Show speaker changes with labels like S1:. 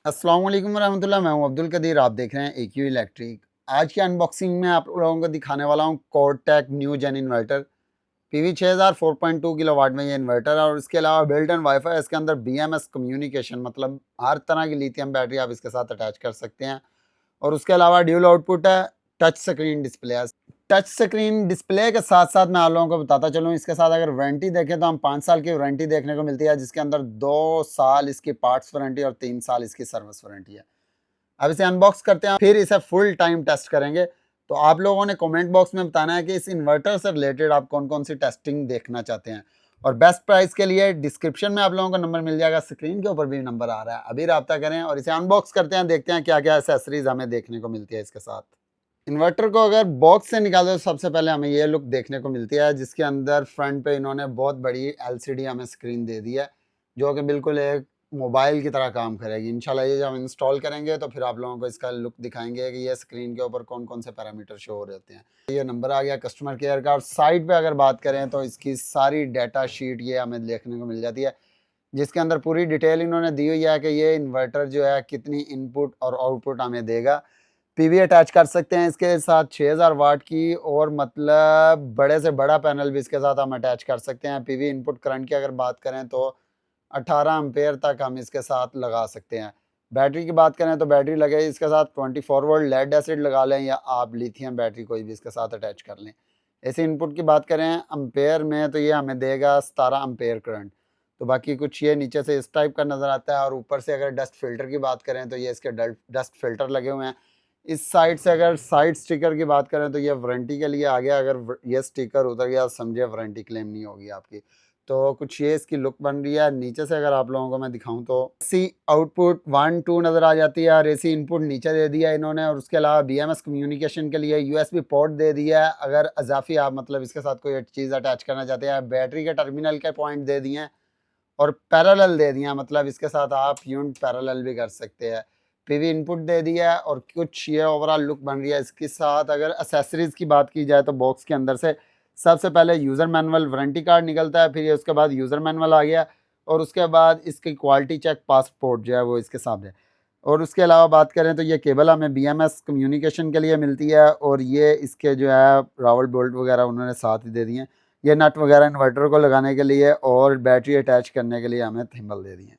S1: अस्सलाम वालेकुम वरहमतुल्लाह। मैं हूं अब्दुल कदीर, आप देख रहे हैं एक्यू इलेक्ट्रिक। आज की अनबॉक्सिंग में आप लोगों को दिखाने वाला हूं Cortech new gen inverter PV 6000 4.2 kilowatt में ये इन्वर्टर है। और इसके अलावा बिल्ट इन वाईफाई, इसके अंदर बीएमएस कम्युनिकेशन, मतलब हर तरह की लिथियम बैटरी आप इसके साथ अटैच कर सकते हैं। और उसके अलावा ड्यूल आउटपुट है, टच स्क्रीन डिस्प्ले है। टच स्क्रीन डिस्प्ले के साथ साथ मैं आप लोगों को बताता चलूँ, इसके साथ अगर वारंटी देखें तो हम 5 साल की वारंटी देखने को मिलती है, जिसके अंदर 2 साल इसकी पार्ट्स वारंटी और 3 साल इसकी सर्विस वारंटी है। अब इसे अनबॉक्स करते हैं, फिर इसे फुल टाइम टेस्ट करेंगे। तो आप लोगों ने कमेंट बॉक्स में बताना है कि इस इन्वर्टर से रिलेटेड आप कौन कौन सी टेस्टिंग देखना चाहते हैं। और बेस्ट प्राइस के लिए डिस्क्रिप्शन में आप लोगों को नंबर मिल जाएगा, स्क्रीन के ऊपर भी नंबर आ रहा है, अभी रब्ता करें और इसे अनबॉक्स करते हैं, देखते हैं क्या क्या एसेसरीज हमें देखने को मिलती है इसके साथ। इन्वर्टर को अगर बॉक्स से निकालो तो सबसे पहले हमें ये लुक देखने को मिलती है, जिसके अंदर फ्रंट पे इन्होंने बहुत बड़ी एलसीडी हमें स्क्रीन दे दी है, जो कि बिल्कुल एक मोबाइल की तरह काम करेगी। इंशाल्लाह ये जब हम इंस्टॉल करेंगे तो फिर आप लोगों को इसका लुक दिखाएंगे कि ये स्क्रीन के ऊपर कौन कौन से पैरामीटर शो हो रहे होते हैं। ये नंबर आ गया कस्टमर केयर का। और साइड पे अगर बात करें तो इसकी सारी डाटा शीट ये हमें देखने को मिल जाती है, जिसके अंदर पूरी डिटेल इन्होंने दी हुई है कि ये इन्वर्टर जो है कितनी इनपुट और आउटपुट हमें देगा। पीवी अटैच कर सकते हैं इसके साथ 6000 वाट की, और मतलब बड़े से बड़ा पैनल भी इसके साथ हम अटैच कर सकते हैं। पीवी इनपुट करंट की अगर बात करें तो 18 एम्पेयर तक हम इसके साथ लगा सकते हैं। बैटरी की बात करें तो बैटरी लगे इसके साथ 24 वोल्ट लेड एसिड लगा लें, या आप लिथियम बैटरी कोई भी इसके साथ अटैच कर लें। ऐसे इनपुट की बात करें एम्पेयर में तो ये हमें देगा 17 एम्पेयर करंट। तो बाकी कुछ ये नीचे से इस टाइप का नज़र आता है। और ऊपर से अगर डस्ट फिल्टर की बात करें तो ये इसके डस्ट फिल्टर लगे हुए हैं। इस साइड से अगर साइड स्टिकर की बात करें तो ये वारंटी के लिए आ गया, अगर ये स्टिकर उतर गया समझे वारंटी क्लेम नहीं होगी आपकी। तो कुछ ये इसकी लुक बन रही है। नीचे से अगर आप लोगों को मैं दिखाऊं तो एसी आउटपुट 1 2 नज़र आ जाती है, और एसी इनपुट नीचे दे दिया इन्होंने। और उसके अलावा बीएमएस कम्युनिकेशन के लिए यूएसबी पोर्ट दे दिया है, अगर अजाफी आप मतलब इसके साथ कोई चीज़ अटैच करना चाहते हैं। बैटरी के टर्मिनल के पॉइंट दे दिए हैं, और पैरेलल दे दिया, मतलब इसके साथ आप यूनिट पैरेलल भी कर सकते हैं। पीवी इनपुट दे दिया है, और कुछ ये ओवरऑल लुक बन रही है। इसके साथ अगर एसेसरीज की बात की जाए तो बॉक्स के अंदर से सबसे पहले यूज़र मैनुअल, वारंटी कार्ड निकलता है, फिर ये उसके बाद यूज़र मैनुअल आ गया, और उसके बाद इसकी क्वालिटी चेक पासपोर्ट जो है वो इसके सामने। और उसके अलावा बात करें तो ये केबल हमें बीएमएस कम्युनिकेशन के लिए मिलती है, और ये इसके जो है रावल बोल्ट वगैरह उन्होंने साथ ही दे दिए हैं। ये नट वगैरह इन्वर्टर को लगाने के लिए और बैटरी अटैच करने के लिए हमें थिम्बल दे दिए हैं।